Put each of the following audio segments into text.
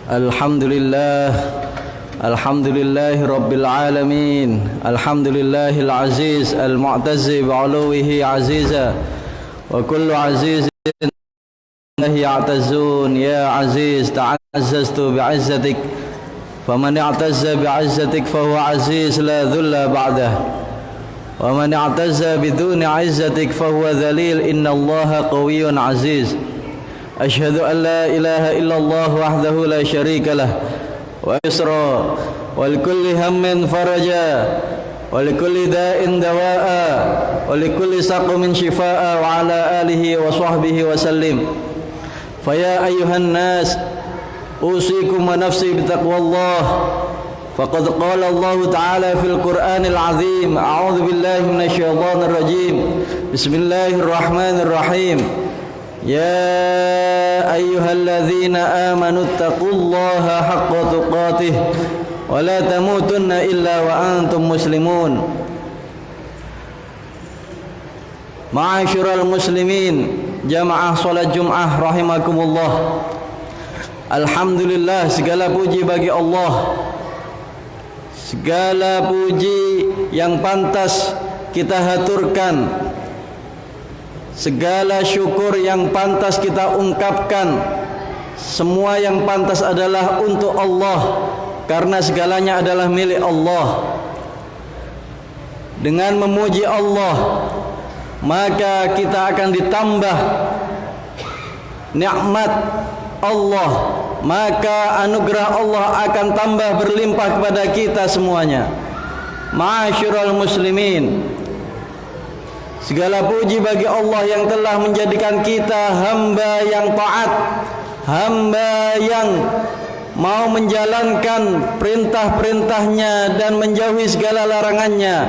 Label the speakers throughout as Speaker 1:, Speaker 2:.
Speaker 1: Alhamdulillah, alhamdulillahi rabbil alamin, alhamdulillahil aziz al-mu'tazzi bi'uluwihi aziza wa kullu azizin ya'tazun ya aziz ta'azzaztu bi'izzatik faman i'tazza bi'izzatik fahuwa aziz la dhulla ba'dah wa man i'tazza biduni 'izzatik fahuwa dhalil innallaha qawiyyun aziz. Asyhadu an la ilaha illallah wahdahu la syarika lah wa yusra wa likulli hammin faraja wa likulli da'in dawa'a wa likulli saqmin shifaa'a wa ala alihi wa sahbihi wa sallim. Fa ya ayyuhan nas usikum wa nafsi bitaqwallah faqad qala Allah ta'ala fil Qur'anil 'azim a'udzu billahi minasy syaithanir rajim bismillahirrahmanirrahim. Ya ayyuhalladzina amanu taqullaha haqqa tuqatih wa la tamutunna illa wa antum muslimun. Ma'asyiral muslimin, jamaah salat Jumat rahimakumullah. Alhamdulillah, segala puji bagi Allah. Segala puji yang pantas kita haturkan, segala syukur yang pantas kita ungkapkan, semua yang pantas adalah untuk Allah, karena segalanya adalah milik Allah. Dengan memuji Allah, maka kita akan ditambah nikmat Allah, maka anugerah Allah akan tambah berlimpah kepada kita semuanya. Ma'asyiral muslimin, segala puji bagi Allah yang telah menjadikan kita hamba yang taat, hamba yang mau menjalankan perintah-perintahnya dan menjauhi segala larangannya.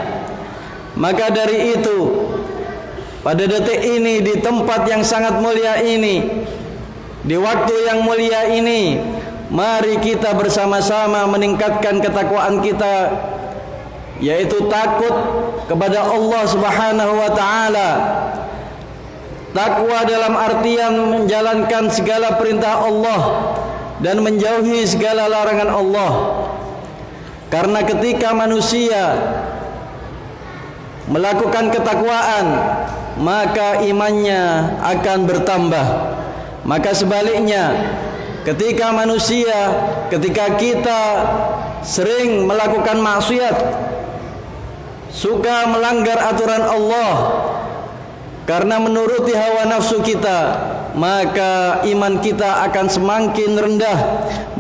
Speaker 1: Maka dari itu, pada detik ini, di tempat yang sangat mulia ini, di waktu yang mulia ini, mari kita bersama-sama meningkatkan ketakwaan kita, yaitu takut kepada Allah Subhanahu wa ta'ala. Takwa dalam artian menjalankan segala perintah Allah dan menjauhi segala larangan Allah. Karena ketika manusia melakukan ketakwaan, maka imannya akan bertambah. Maka sebaliknya, ketika kita sering melakukan maksiat, suka melanggar aturan Allah karena menuruti hawa nafsu kita, maka iman kita akan semakin rendah,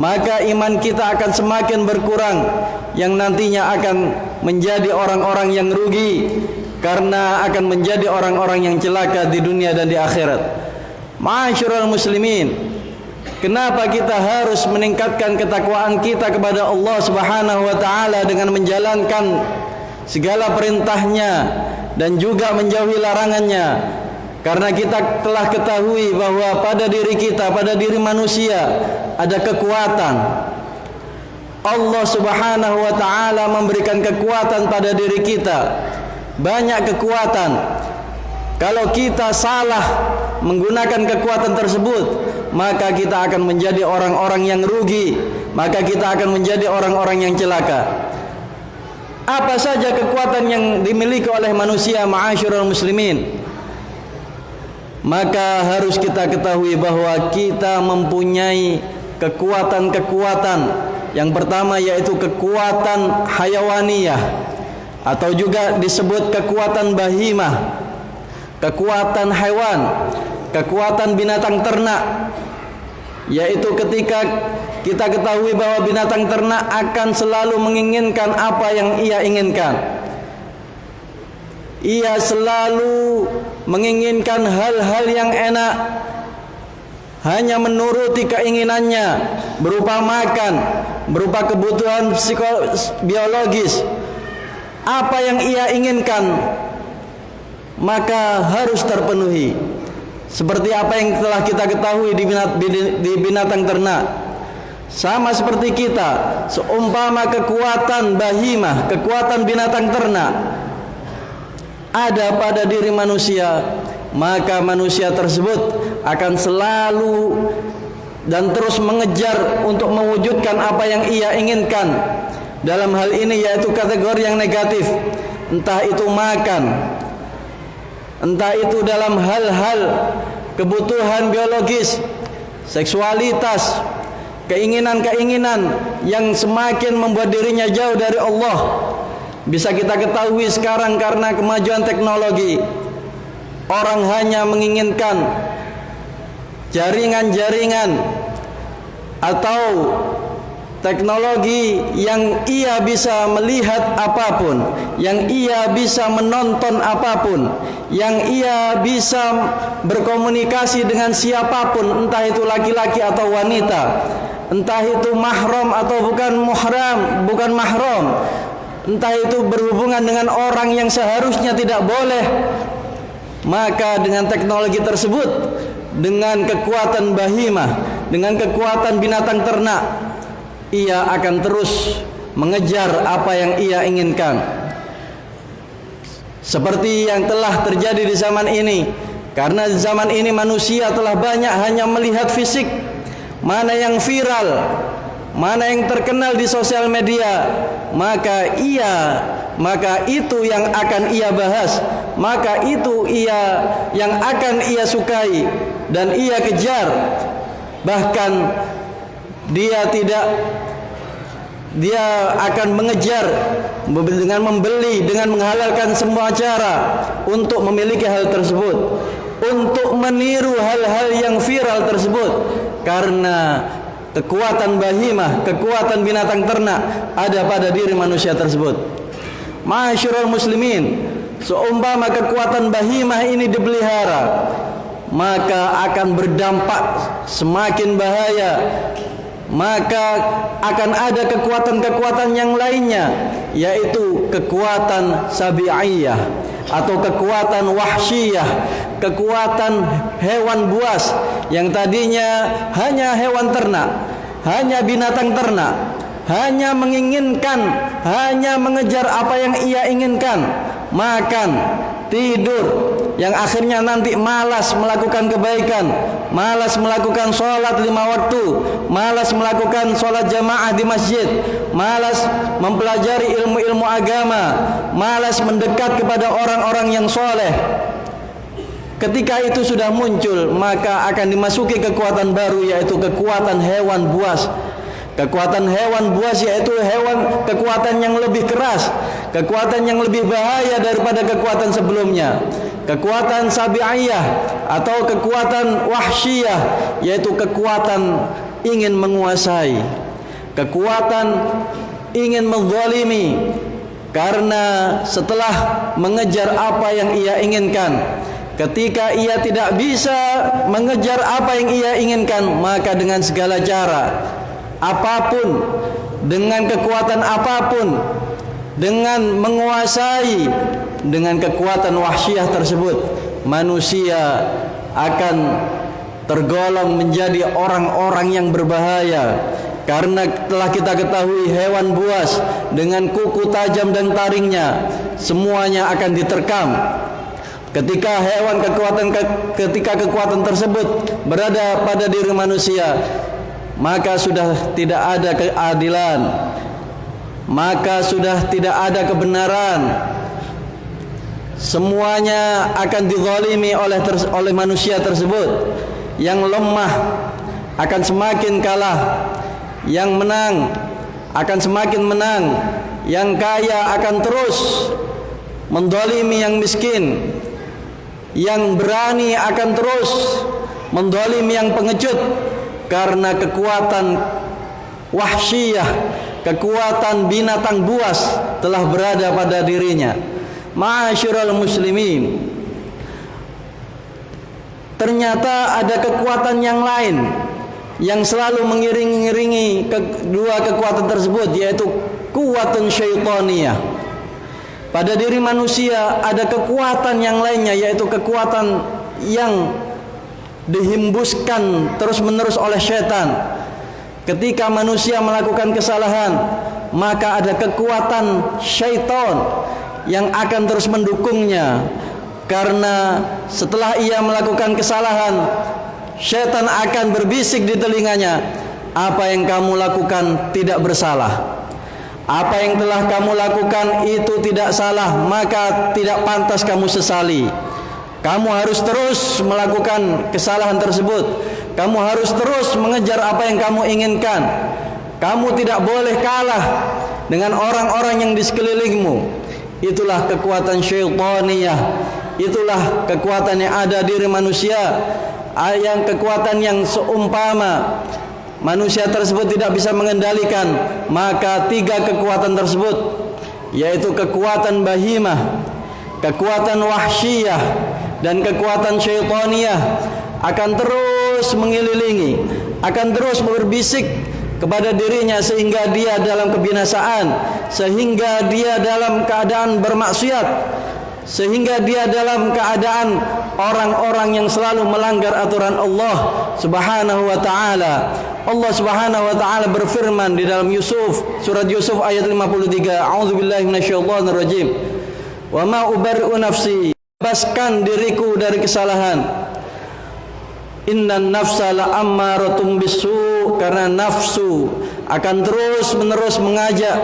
Speaker 1: maka iman kita akan semakin berkurang, yang nantinya akan menjadi orang-orang yang rugi, karena akan menjadi orang-orang yang celaka di dunia dan di akhirat. Ma'asyiral muslimin, kenapa kita harus meningkatkan ketakwaan kita kepada Allah Subhanahu wa ta'ala dengan menjalankan segala perintahnya dan juga menjauhi larangannya? Karena kita telah ketahui bahwa pada diri kita, pada diri manusia ada kekuatan. Allah Subhanahu wa ta'ala memberikan kekuatan pada diri kita, banyak kekuatan. Kalau kita salah menggunakan kekuatan tersebut, maka kita akan menjadi orang-orang yang rugi, maka kita akan menjadi orang-orang yang celaka. Apa saja kekuatan yang dimiliki oleh manusia, ma'asyiral muslimin? Maka harus kita ketahui bahwa kita mempunyai kekuatan-kekuatan. Yang pertama yaitu kekuatan hayawaniyah, atau juga disebut kekuatan bahimah, kekuatan hewan, kekuatan binatang ternak. Yaitu ketika kita ketahui bahwa binatang ternak akan selalu menginginkan apa yang ia inginkan. Ia selalu menginginkan hal-hal yang enak, hanya menuruti keinginannya, berupa makan, berupa kebutuhan biologis. Apa yang ia inginkan maka harus terpenuhi. Seperti apa yang telah kita ketahui di binatang ternak. Sama seperti kita, seumpama kekuatan bahimah, kekuatan binatang ternak ada pada diri manusia, maka manusia tersebut akan selalu dan terus mengejar untuk mewujudkan apa yang ia inginkan. Dalam hal ini yaitu kategori yang negatif, entah itu makan, entah itu dalam hal-hal kebutuhan biologis, seksualitas, keinginan-keinginan yang semakin membuat dirinya jauh dari Allah. Bisa kita ketahui sekarang karena kemajuan teknologi, orang hanya menginginkan jaringan-jaringan atau teknologi yang ia bisa melihat apapun, yang ia bisa menonton apapun, yang ia bisa berkomunikasi dengan siapapun, entah itu laki-laki atau wanita, entah itu mahram atau bukan mahram, entah itu berhubungan dengan orang yang seharusnya tidak boleh. Maka dengan teknologi tersebut, dengan kekuatan bahimah, dengan kekuatan binatang ternak, ia akan terus mengejar apa yang ia inginkan. Seperti yang telah terjadi di zaman ini. Karena di zaman ini manusia telah banyak hanya melihat fisik, mana yang viral, mana yang terkenal di sosial media, maka itu yang akan ia bahas, maka itu yang akan ia sukai dan ia kejar. Bahkan dia akan mengejar dengan membeli, dengan menghalalkan semua cara untuk memiliki hal tersebut, untuk meniru hal-hal yang viral tersebut. Karena kekuatan bahimah, kekuatan binatang ternak ada pada diri manusia tersebut. Ma'asyiral muslimin, seumpama kekuatan bahimah ini dipelihara, maka akan berdampak semakin bahaya. Maka akan ada kekuatan-kekuatan yang lainnya, yaitu kekuatan sabi'iyah atau kekuatan wahsyiyah, kekuatan hewan buas yang tadinya hanya hewan ternak, hanya binatang ternak, hanya menginginkan, hanya mengejar apa yang ia inginkan, makan, tidur, yang akhirnya nanti malas melakukan kebaikan, malas melakukan sholat 5 waktu, malas melakukan sholat jamaah di masjid, malas mempelajari ilmu-ilmu agama, malas mendekat kepada orang-orang yang soleh. Ketika itu sudah muncul, maka akan dimasuki kekuatan baru, yaitu kekuatan hewan buas. Kekuatan hewan buas yaitu kekuatan yang lebih keras, kekuatan yang lebih bahaya daripada kekuatan sebelumnya. Kekuatan sabi'iyah atau kekuatan wahsyiyah yaitu kekuatan ingin menguasai, kekuatan ingin menzalimi. Karena setelah mengejar apa yang ia inginkan, ketika ia tidak bisa mengejar apa yang ia inginkan, maka dengan segala cara, apapun, dengan kekuatan apapun, dengan menguasai, dengan kekuatan wahsyiyah tersebut, manusia akan tergolong menjadi orang-orang yang berbahaya. Karena telah kita ketahui hewan buas dengan kuku tajam dan taringnya, semuanya akan diterkam. Ketika kekuatan tersebut berada pada diri manusia, maka sudah tidak ada keadilan, maka sudah tidak ada kebenaran. Semuanya akan dizalimi oleh manusia tersebut. Yang lemah akan semakin kalah, yang menang akan semakin menang, yang kaya akan terus menzalimi yang miskin, yang berani akan terus menzalimi yang pengecut. Karena kekuatan wahsyiyah, kekuatan binatang buas telah berada pada dirinya. Ma'asyiral muslimin, ternyata ada kekuatan yang lain yang selalu mengiring-iringi kedua kekuatan tersebut, yaitu kuwatun syaitaniyah. Pada diri manusia ada kekuatan yang lainnya, yaitu kekuatan yang dihembuskan terus-menerus oleh syaitan. Ketika manusia melakukan kesalahan, maka ada kekuatan syaitan yang akan terus mendukungnya. Karena setelah ia melakukan kesalahan, Syaitan akan berbisik di telinganya, apa yang kamu lakukan tidak bersalah. Apa yang telah kamu lakukan itu tidak salah, maka tidak pantas kamu sesali. Kamu harus terus melakukan kesalahan tersebut. Kamu harus terus mengejar apa yang kamu inginkan. Kamu tidak boleh kalah dengan orang-orang yang di sekelilingmu. Itulah kekuatan syaitaniyah. Itulah kekuatan yang ada diri manusia, yang kekuatan yang seumpama manusia tersebut tidak bisa mengendalikan. Maka tiga kekuatan tersebut, yaitu kekuatan bahimah, kekuatan wahsyiyah, dan kekuatan syaitaniyah, akan terus mengelilingi, akan terus berbisik kepada dirinya, sehingga dia dalam kebinasaan, sehingga dia dalam keadaan bermaksiat, sehingga dia dalam keadaan orang-orang yang selalu melanggar aturan Allah Subhanahu wa taala. Allah Subhanahu wa taala berfirman di dalam Yusuf, surat Yusuf ayat 53, A'udzubillahi minasyaitonir rajim. Wa ma ubarri'u nafsi, bebaskan diriku dari kesalahan. Innan nafsa la'ammaratun bisu, karena nafsu akan terus menerus mengajak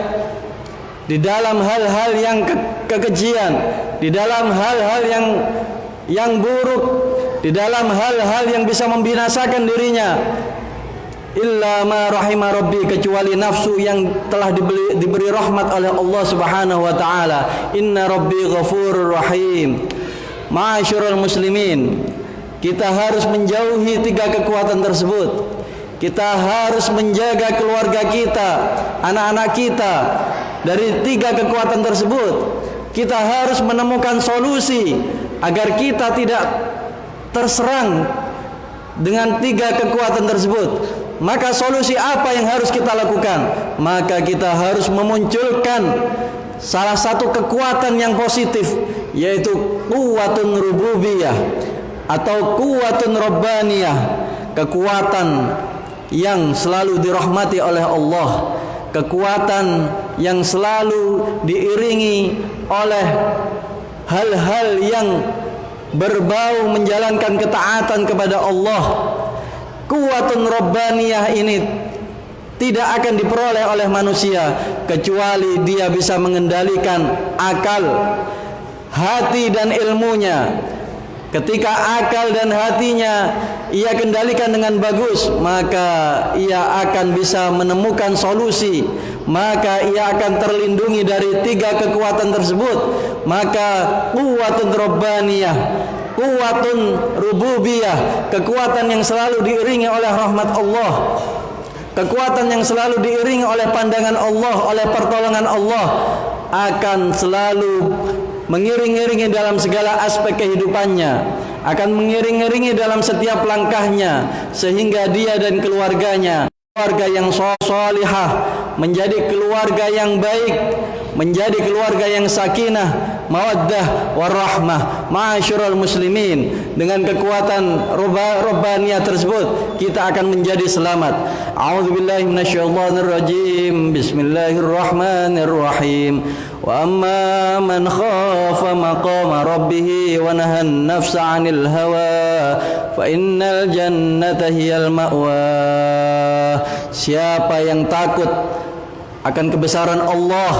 Speaker 1: di dalam hal-hal yang kekejian, di dalam hal-hal yang buruk, di dalam hal-hal yang bisa membinasakan dirinya. Illa ma rahima rabbi, kecuali nafsu yang telah diberi rahmat oleh Allah Subhanahu wa taala. Inna rabbi ghafurur rahim. Ma'asyiral muslimin, kita harus menjauhi tiga kekuatan tersebut. Kita harus menjaga keluarga kita, anak-anak kita dari tiga kekuatan tersebut. Kita harus menemukan solusi agar kita tidak terserang dengan tiga kekuatan tersebut. Maka solusi apa yang harus kita lakukan? Maka kita harus memunculkan salah satu kekuatan yang positif, yaitu quwwatun rububiyah atau quwwatun rabbaniyah, kekuatan yang selalu dirahmati oleh Allah, kekuatan yang selalu diiringi oleh hal-hal yang berbau menjalankan ketaatan kepada Allah. Quwwatun rabbaniyah ini tidak akan diperoleh oleh manusia kecuali dia bisa mengendalikan akal, hati dan ilmunya. Ketika akal dan hatinya ia kendalikan dengan bagus, maka ia akan bisa menemukan solusi, maka ia akan terlindungi dari tiga kekuatan tersebut. Maka quwwatun rabbaniyah, quwwatun rububiyah, kekuatan yang selalu diiringi oleh rahmat Allah, kekuatan yang selalu diiringi oleh pandangan Allah, oleh pertolongan Allah, akan selalu mengiring-iringi dalam segala aspek kehidupannya, akan mengiring-iringi dalam setiap langkahnya, sehingga dia dan keluarganya, keluarga yang sholihah, menjadi keluarga yang baik, menjadi keluarga yang sakinah, mawaddah, warahmah. Ma'asyiral muslimin, dengan kekuatan rabbaniyah tersebut kita akan menjadi selamat. A'udzubillahi minasyaitonir rajim. Bismillahirrahmanirrahim. Wa amma man khafa maqama rabbih wa nahan nafsa 'anil hawa fa innal jannata hiyal ma'wa. Siapa yang takut akan kebesaran Allah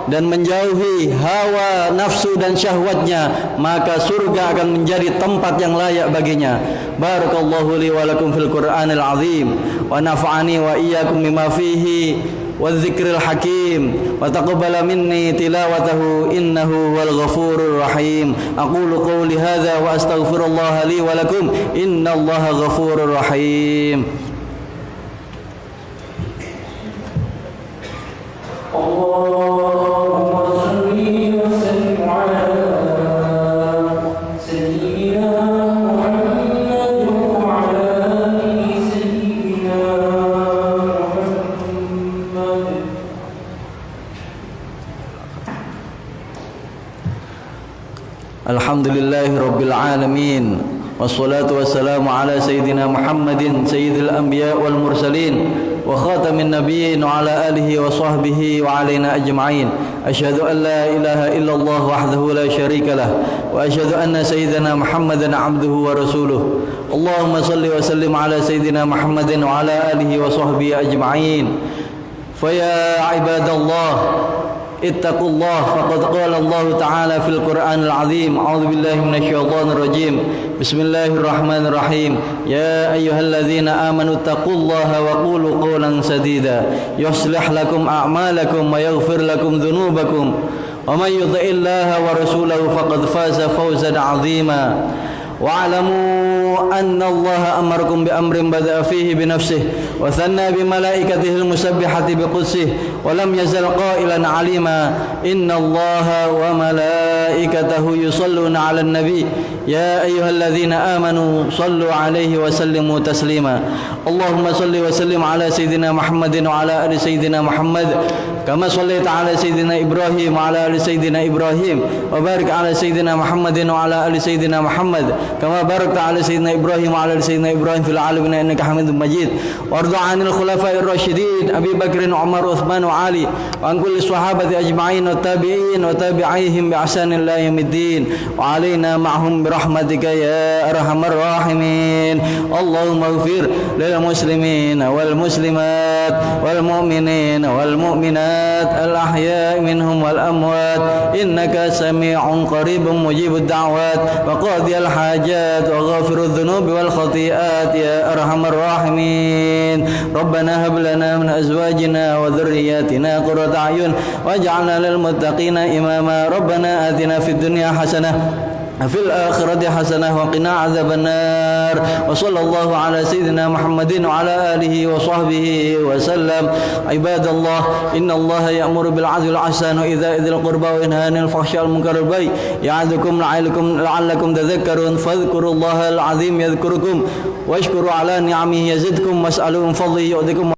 Speaker 1: dan menjauhi hawa nafsu dan syahwatnya, maka surga akan menjadi tempat yang layak baginya. Barakallahu li wa lakum fil Qur'anil azim wa nafa'ani wa iyyakum bima fihi wadh-dhikril hakim wa taqabbala minni tilawatahu innahu wal ghafurur rahim. Aqulu qawli hadza wa astaghfirullaha li wa lakum innallaha ghafurur rahim. Allahumma salli wa sallim ala sayyidina Muhammad wa ala ali sayyidina Muhammad. Alhamdulillahi rabbil alamin, wassalatu wassalamu ala sayyidina Muhammadin sayyidil anbiya wal mursalin وخاتم النبيين وعلى آله وصحبه وعلينا أجمعين. أشهد أن لا إله إلا الله وحده لا شريك له وأشهد أن سيدنا محمدا عبده ورسوله. اللهم صل وسلم على سيدنا محمد وعلى آله وصحبه أجمعين. فيا عباد الله اتقوا الله فقد قال الله تعالى في القرآن العظيم. أعوذ بالله من الشيطان الرجيم. بسم الله الرحمن الرحيم. يا أيها الذين آمنوا اتقوا الله وقولوا قولا سديدا يصلح لكم أعمالكم ويغفر لكم ذنوبكم ومن يطع الله ورسوله فقد فاز فوزا عظيما. واعلموا أن الله أمركم بأمر بدأ فيه بنفسه وثنى بملائكته المسبحة بقدسه ولم يزل قائلا عليما إن الله وملائكته يصلون على النبي يا أيها الذين آمنوا صلوا عليه وسلموا تسليما. اللهم صل وسلم على سيدنا محمد وعلى آل سيدنا محمد كما صليت على سيدنا إبراهيم وعلى آل سيدنا إبراهيم وبارك على سيدنا محمد وعلى آل سيدنا محمد كما باركت على سيدنا إبراهيم وعلى آل سيدنا إبراهيم في العالمين إنك حميد مجيد. وارض عن الخلفاء الراشدين أبي بكر وعمر وعثمان وعلي وعن كل الصحابة أجمعين والتابعين وتابعيهم بإحسان إلى يوم الدين وعلينا معهم برحمتك يا أرحم الراحمين. اللهم اغفر للمسلمين والمسلمات والمؤمنين والمؤمنات الأحياء منهم والأموات إنك سميع قريب مجيب الدعوات وقاضي الحاجات وغافر الذنوب والخطيئات يا أرحم الراحمين. ربنا هب لنا من أزواجنا وذرياتنا قرة أعين واجعلنا للمتقين إماما. ربنا آتنا في الدنيا حسنة في الآخرة حسنة وقنا عذاب النار. وصلى الله على سيدنا محمد وعلى آله وصحبه وسلم. عباد الله إن الله يأمر بالعدل والإحسان وإيتاء ذي القربى وينهى عن الفحشاء والمنكر والبغي يعظكم لعلكم تذكرون. فاذكروا الله العظيم يذكركم واشكروا على نعمه يزدكم واسألوا من فضله يؤتكم